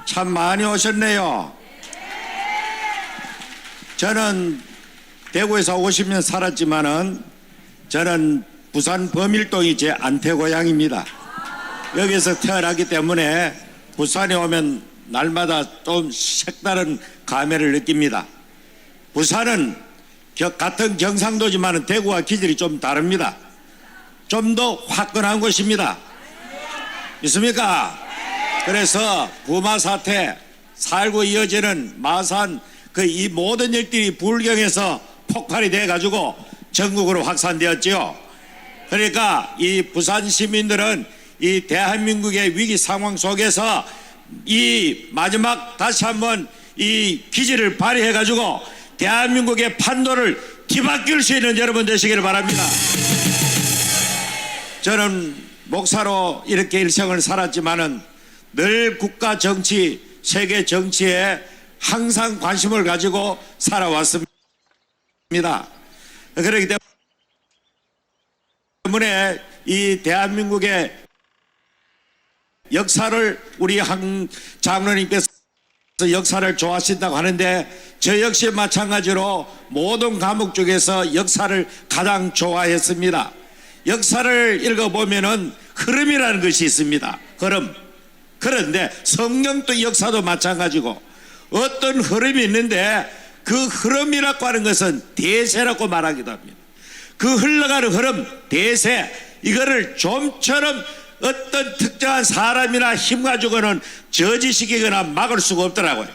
참 많이 오셨네요. 저는 대구에서 50년 살았지만은 저는 부산 범일동이 제 안태 고향입니다. 여기서 태어났기 때문에 부산에 오면 날마다 좀 색다른 감회를 느낍니다. 부산은 같은 경상도지만 대구와 기질이 좀 다릅니다. 좀 더 화끈한 곳입니다. 있습니까? 그래서 부마 사태, 살고 이어지는 마산 이 모든 일들이 불경에서 폭발이 돼 가지고 전국으로 확산되었지요. 그러니까 이 부산 시민들은 이 대한민국의 위기 상황 속에서 이 마지막 다시 한번 이 기지를 발휘해 가지고 대한민국의 판도를 뒤바뀔 수 있는 여러분 되시기를 바랍니다. 저는 목사로 이렇게 일생을 살았지만은 늘 국가 정치, 세계 정치에 항상 관심을 가지고 살아왔습니다. 그렇기 때문에 이 대한민국의 역사를 우리 한 장로님께서 역사를 좋아하신다고 하는데 저 역시 마찬가지로 모든 과목 중에서 역사를 가장 좋아했습니다. 역사를 읽어보면은 흐름이라는 것이 있습니다. 흐름. 그런데 성경도 역사도 마찬가지고 어떤 흐름이 있는데 그 흐름이라고 하는 것은 대세라고 말하기도 합니다. 그 흘러가는 흐름, 대세, 이거를 좀처럼 어떤 특정한 사람이나 힘 가지고는 저지시키거나 막을 수가 없더라고요.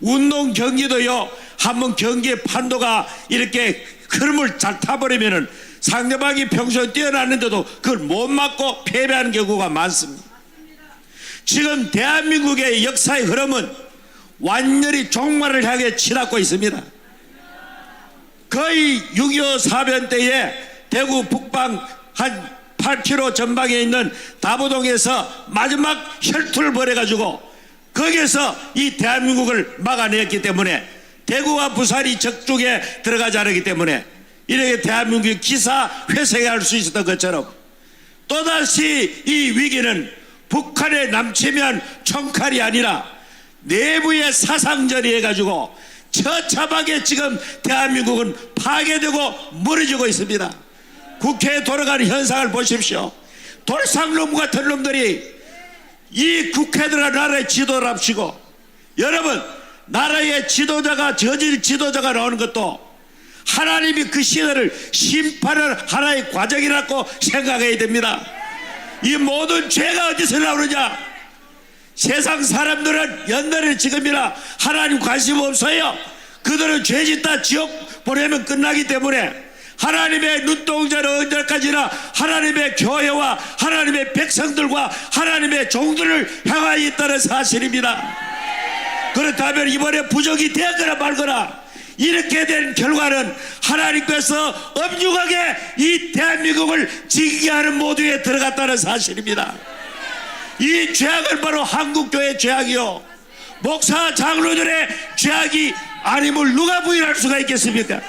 운동 경기도요, 한번 경기의 판도가 이렇게 흐름을 잘 타버리면은 상대방이 평소에 뛰어났는데도 그걸 못 막고 패배하는 경우가 많습니다. 지금 대한민국의 역사의 흐름은 완전히 종말을 향해 치닫고 있습니다. 거의 6.25 사변 때에 대구 북방 한 8km 전방에 있는 다부동에서 마지막 혈투를 벌여가지고 거기에서 이 대한민국을 막아냈기 때문에 대구와 부산이 적중에 들어가지 않았기 때문에 이렇게 대한민국의 기사 회생을 할 수 있었던 것처럼 또다시 이 위기는 북한에 남치면 총칼이 아니라 내부의 사상전이 해가지고 처참하게 지금 대한민국은 파괴되고 무너지고 있습니다. 국회에 돌아가는 현상을 보십시오. 돌상놈 같은 놈들이 이 국회들과 나라의 지도를 합치고 여러분 나라의 지도자가 저질 지도자가 나오는 것도 하나님이 그 시대를 심판을 하나의 과정이라고 생각해야 됩니다. 이 모든 죄가 어디서 나오느냐? 세상 사람들은 옛날에 지금이나 하나님 관심 없어요. 그들은 죄짓다 지옥 보내면 끝나기 때문에 하나님의 눈동자는 언제까지나 하나님의 교회와 하나님의 백성들과 하나님의 종들을 향하여 있다는 사실입니다. 그렇다면 이번에 부족이 되거나 말거나 이렇게 된 결과는 하나님께서 엄중하게 이 대한민국을 지키게 하는 모두에 들어갔다는 사실입니다. 이 죄악은 바로 한국교회의 죄악이요 목사 장로들의 죄악이 아님을 누가 부인할 수가 있겠습니까?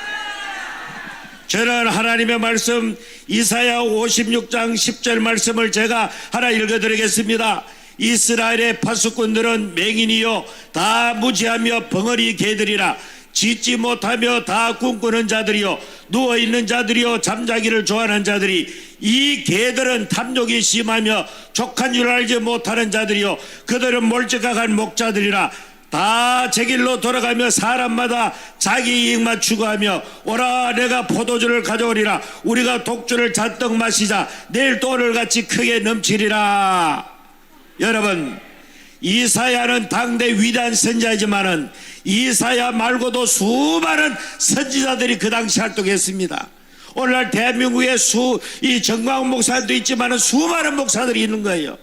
저는 하나님의 말씀 이사야 56장 10절 말씀을 제가 하나 읽어드리겠습니다. 이스라엘의 파수꾼들은 맹인이요 다 무지하며 벙어리 개들이라 짖지 못하며 다 꿈꾸는 자들이요 누워있는 자들이요 잠자기를 좋아하는 자들이 이 개들은 탐욕이 심하며 족한 줄 알지 못하는 자들이요 그들은 몰직각한 목자들이라 다 제 길로 돌아가며 사람마다 자기 이익만 추구하며 오라 내가 포도주를 가져오리라 우리가 독주를 잔뜩 마시자 내일 또 오늘같이 크게 넘치리라. 여러분 이사야는 당대 위대한 선지자이지만은 이사야 말고도 수많은 선지자들이 그 당시 활동했습니다. 오늘날 대한민국에 이 정광훈 목사도 있지만은 수많은 목사들이 있는 거예요.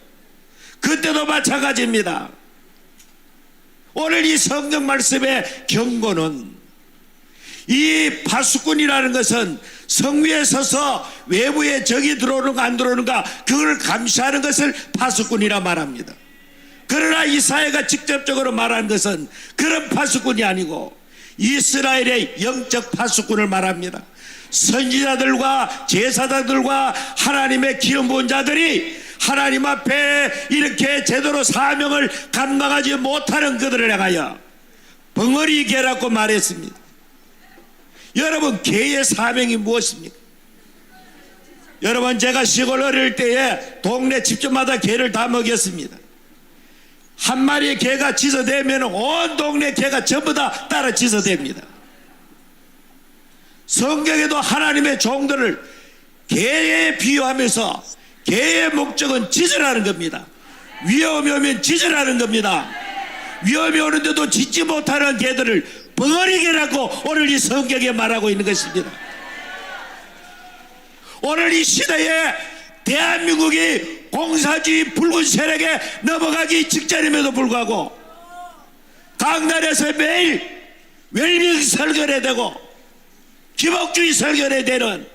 그때도 마찬가지입니다. 오늘 이 성경 말씀의 경고는 이 파수꾼이라는 것은 성 위에 서서 외부에 적이 들어오는가 안 들어오는가 그걸 감시하는 것을 파수꾼이라 말합니다. 그러나 이사야가 직접적으로 말하는 것은 그런 파수꾼이 아니고 이스라엘의 영적 파수꾼을 말합니다. 선지자들과 제사장들과 하나님의 기름 부은 자들이 하나님 앞에 이렇게 제대로 사명을 감당하지 못하는 그들을 향하여 벙어리 개라고 말했습니다. 여러분, 개의 사명이 무엇입니까? 여러분, 제가 시골 어릴 때에 동네 집집마다 개를 다 먹였습니다. 한 마리의 개가 짖어대면 온 동네 개가 전부 다 따라 짖어댑니다. 성경에도 하나님의 종들을 개에 비유하면서 개의 목적은 짖으라는 겁니다. 위험이 오면 짖으라는 겁니다. 위험이 오는데도 짖지 못하는 개들을 벙어리 개라고 오늘 이 성경에 말하고 있는 것입니다. 오늘 이 시대에 대한민국이 공사주의 붉은 세력에 넘어가기 직전임에도 불구하고 강단에서 매일 웰빙 설교를 되고 기복주의 설교를 되는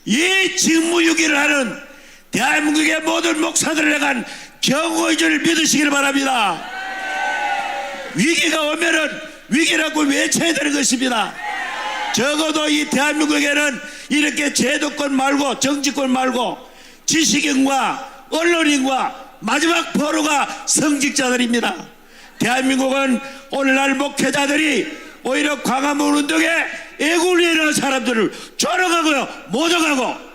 이 직무유기를 하는 대한민국의 모든 목사들을 향한 경고의 줄을 믿으시길 바랍니다. 위기가 오면은 위기라고 외쳐야 되는 것입니다. 적어도 이 대한민국에는 이렇게 제도권 말고 정치권 말고 지식인과 언론인과 마지막 포로가 성직자들입니다. 대한민국은 오늘날 목회자들이 오히려 광화문 운동에 애국을 일어나는 사람들을 쫓아가고요, 모독하고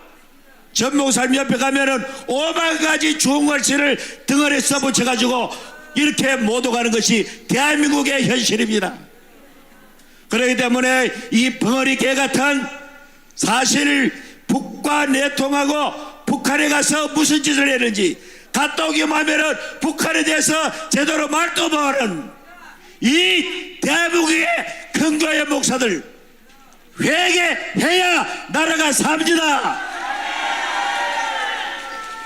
전목사님 옆에 가면은 5만 가지 좋은 글씨를 등어리에 써붙여가지고 이렇게 모독하는 것이 대한민국의 현실입니다. 그렇기 때문에 이 벙어리 개 같은 사실 북과 내통하고 북한에 가서 무슨 짓을 했는지 갔다 오기만 하면은 북한에 대해서 제대로 말도 못하는 이 대한민국의 근교의 목사들 회개해야 나라가 삽니다.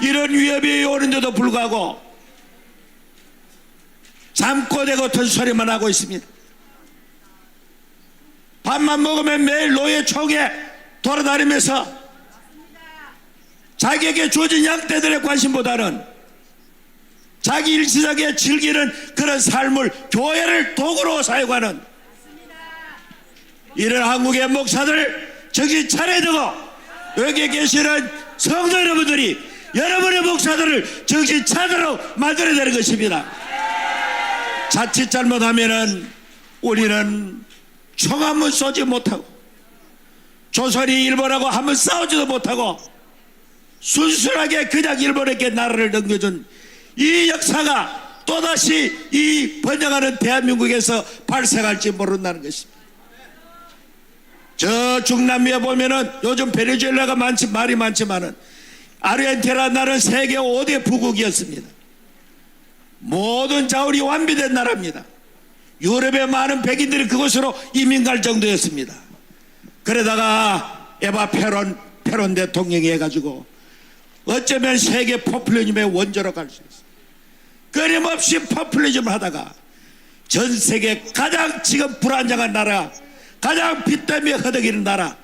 이런 위협이 오는데도 불구하고 잠꼬대고 턴소리만 하고 있습니다. 밥만 먹으면 매일 노예총에 돌아다니면서 자기에게 주어진 양떼들의 관심보다는 자기 일시적에 즐기는 그런 삶을 교회를 도구로 사용하는 이런 한국의 목사들 정신 차려야 되고, 여기에 계시는 성도 여러분들이 여러분의 목사들을 정신 차리도록 만들어야 되는 것입니다. 자칫 잘못하면은 우리는 총 한 번 쏘지 못하고 조선이 일본하고 한 번 싸우지도 못하고 순순하게 그냥 일본에게 나라를 넘겨준 이 역사가 또다시 이 번영하는 대한민국에서 발생할지 모른다는 것입니다. 저 중남미에 보면은 요즘 베네수엘라가 말이 많지만은 아르헨티나 나라는 세계 5대 부국이었습니다. 모든 자원이 완비된 나라입니다. 유럽의 많은 백인들이 그곳으로 이민 갈 정도였습니다. 그러다가 에바 페론 대통령이 해가지고 어쩌면 세계 포퓰리즘의 원조로 갈 수 있어요. 끊임없이 포퓰리즘을 하다가 전 세계 가장 지금 불안정한 나라, 가장 빚 때문에 허덕이는 나라,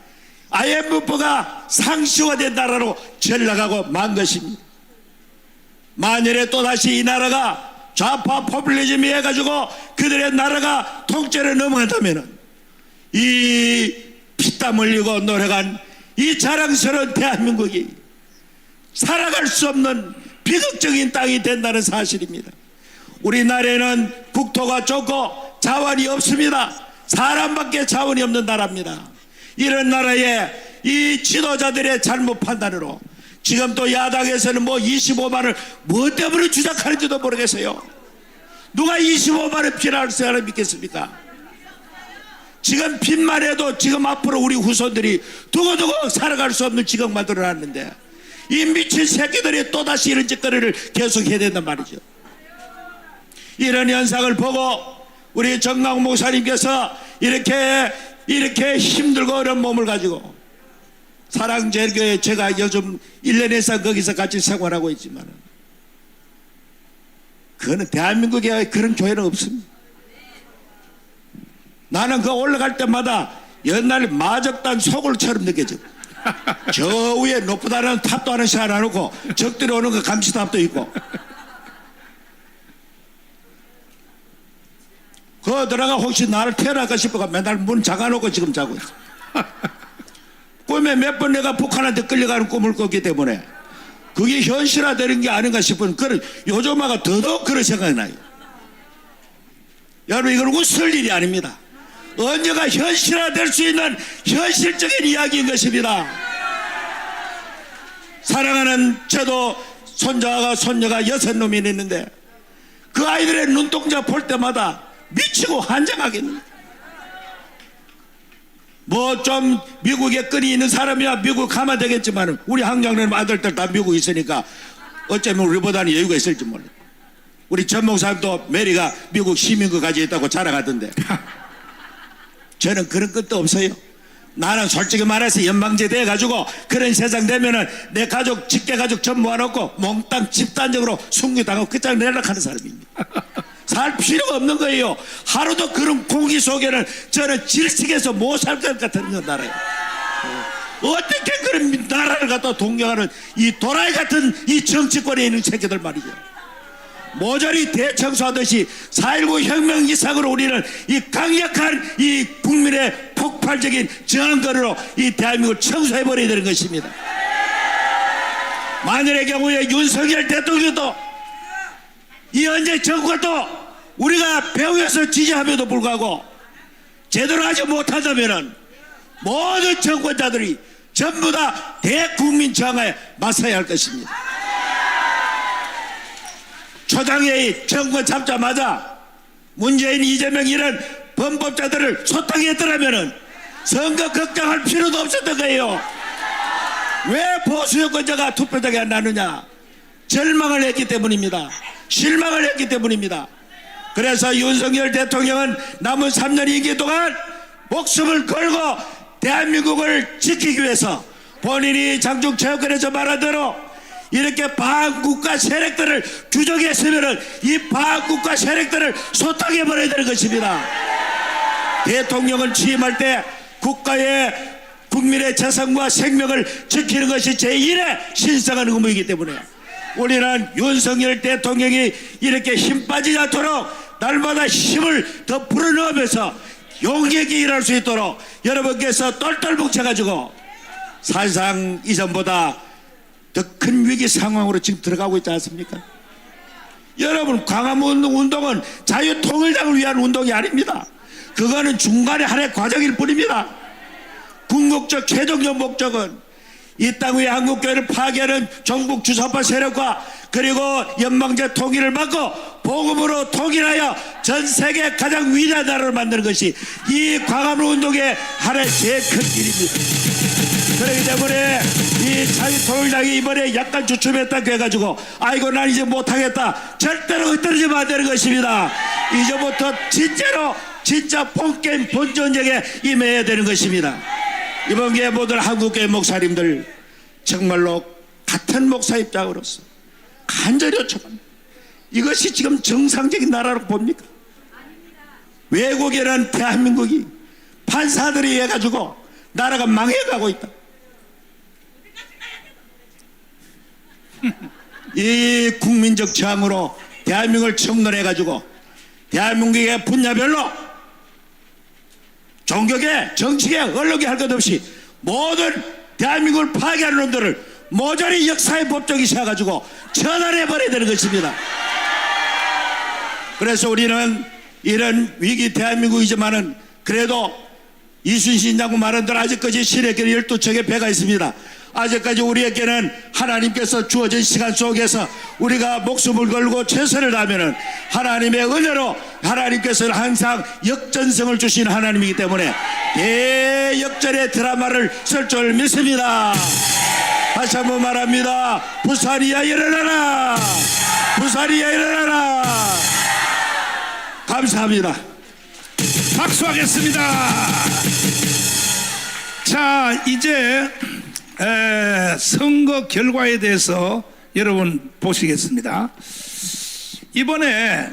IMF가 상시화된 나라로 전락하고 만 것입니다. 만일에 또다시 이 나라가 좌파 포퓰리즘이 해가지고 그들의 나라가 통째로 넘어간다면 이 피땀 흘리고 노력한 이 자랑스러운 대한민국이 살아갈 수 없는 비극적인 땅이 된다는 사실입니다. 우리나라에는 국토가 좁고 자원이 없습니다. 사람밖에 자원이 없는 나라입니다. 이런 나라에 이 지도자들의 잘못 판단으로 지금 또 야당에서는 뭐 25만을 뭐 때문에 주장하는지도 모르겠어요. 누가 25만을 피할 사람을 믿겠습니까? 지금 빚만 해도 지금 앞으로 우리 후손들이 두고두고 살아갈 수 없는 지경 만들어놨는데 이 미친 새끼들이 또다시 이런 짓거리를 계속해야 된단 말이죠. 이런 현상을 보고 우리 정강 목사님께서 이렇게 힘들고 어려운 몸을 가지고 사랑제일교회 제가 요즘 1년 이상 거기서 같이 생활하고 있지만 그거는 대한민국에 그런 교회는 없습니다. 나는 그 올라갈 때마다 옛날 마적단 소굴처럼 느껴져. 저 위에 높다는 탑도 하나 씌워놓고 적들이 오는 거 감시탑도 있고 그 들어가 혹시 나를 태어날까 싶어가 맨날 문 잠가놓고 지금 자고 있어. 꿈에 몇 번 내가 북한한테 끌려가는 꿈을 꿨기 때문에 그게 현실화되는 게 아닌가 싶은 그런 요즘화가 더더욱 그런 생각이 나요. 여러분 이건 웃을 일이 아닙니다. 언제가 현실화될 수 있는 현실적인 이야기인 것입니다. 사랑하는 저도 손자가 손녀가 6놈이 있는데 그 아이들의 눈동자 볼 때마다 미치고 환장하겠는데 뭐 좀 미국에 끈이 있는 사람이야 미국 가면 되겠지만 우리 한경련 아들들 다 미국 있으니까 어쩌면 우리보다는 여유가 있을지 몰라요. 우리 전 목사님도 메리가 미국 시민권까지 있다고 자랑하던데 저는 그런 것도 없어요. 나는 솔직히 말해서 연방제 돼가지고 그런 세상 되면은 내 가족 직계가족 전 모아놓고 몽땅 집단적으로 순교당하고 끝장 내려가는 사람입니다. 살 필요가 없는 거예요. 하루도 그런 공기 속에는 저는 질식해서 못 살 것 같은 나라예요. 어떻게 그런 나라를 갖다 동경하는 이 도라이 같은 이 정치권에 있는 새끼들 말이죠. 모조리 대청소하듯이 4.19 혁명 이상으로 우리는 이 강력한 이 국민의 폭발적인 저항거리로 이 대한민국을 청소해버려야 되는 것입니다. 만일의 경우에 윤석열 대통령도 이 현재 정권도 우리가 배후에서 지지함에도 불구하고 제대로 하지 못한다면 모든 정권자들이 전부 다 대국민 저항에 맞서야 할 것입니다. 초당회의 정권 잡자마자 문재인, 이재명 이런 범법자들을 소탕했더라면 선거 걱정할 필요도 없었던 거예요. 왜 보수 유권자가 투표장에 안 나느냐? 절망을 했기 때문입니다. 실망을 했기 때문입니다. 그래서 윤석열 대통령은 남은 3년 임기 동안 목숨을 걸고 대한민국을 지키기 위해서 본인이 장중체육관에서 말한 대로 이렇게 반국가 세력들을 규정했으면 이 반국가 세력들을 소탕해버려야 되는 것입니다. 대통령은 취임할 때 국가의 국민의 재산과 생명을 지키는 것이 제1의 신성한 의무이기 때문에 우리는 윤석열 대통령이 이렇게 힘 빠지지 않도록 날마다 힘을 더 불어넣으면서 용기 있게 일할 수 있도록 여러분께서 똘똘 뭉쳐가지고 사실상 이전보다 더 큰 위기 상황으로 지금 들어가고 있지 않습니까? 여러분 광화문 운동은 자유통일당을 위한 운동이 아닙니다. 그거는 중간에 하나의 과정일 뿐입니다. 궁극적 최종적 목적은 이 땅 위에 한국교회를 파괴하는 종북 주사파 세력과 그리고 연방제 통일을 막고 복음으로 통일하여 전 세계 가장 위대한 나라를 만드는 것이 이 광화문 운동의 하나의 제일 큰 일입니다. 그렇기 때문에 이 자유통일당이 이번에 약간 주춤했다고 해가지고 아이고 난 이제 못하겠다 절대로 흩어지면 안 되는 것입니다. 이제부터 진짜로 진짜 본게임 본전쟁에 임해야 되는 것입니다. 이번 기회에 모든 한국교회 목사님들 정말로 같은 목사 입장으로서 간절히 요청합니다. 이것이 지금 정상적인 나라로 봅니까? 외국이라는 대한민국이 판사들이 해가지고 나라가 망해가고 있다. 이 국민적 저항으로 대한민국을 청론해가지고 대한민국의 분야별로 종교계, 정치계, 언론계 할 것 없이 모든 대한민국을 파괴하는 놈들을 모조리 역사의 법정이 세워가지고 처단해버려야 되는 것입니다. 그래서 우리는 이런 위기 대한민국이지만은 그래도 이순신 장군 말한 대로 아직까지 신에게는 12척의 배가 있습니다. 아직까지 우리에게는 하나님께서 주어진 시간 속에서 우리가 목숨을 걸고 최선을 다하면은 하나님의 은혜로 하나님께서는 항상 역전성을 주신 하나님이기 때문에 대역전의 드라마를 쓸 줄 믿습니다. 다시 한번 말합니다. 부산이야 일어나라. 부산이야 일어나라. 감사합니다. 박수하겠습니다. 자, 이제 선거 결과에 대해서 여러분 보시겠습니다. 이번에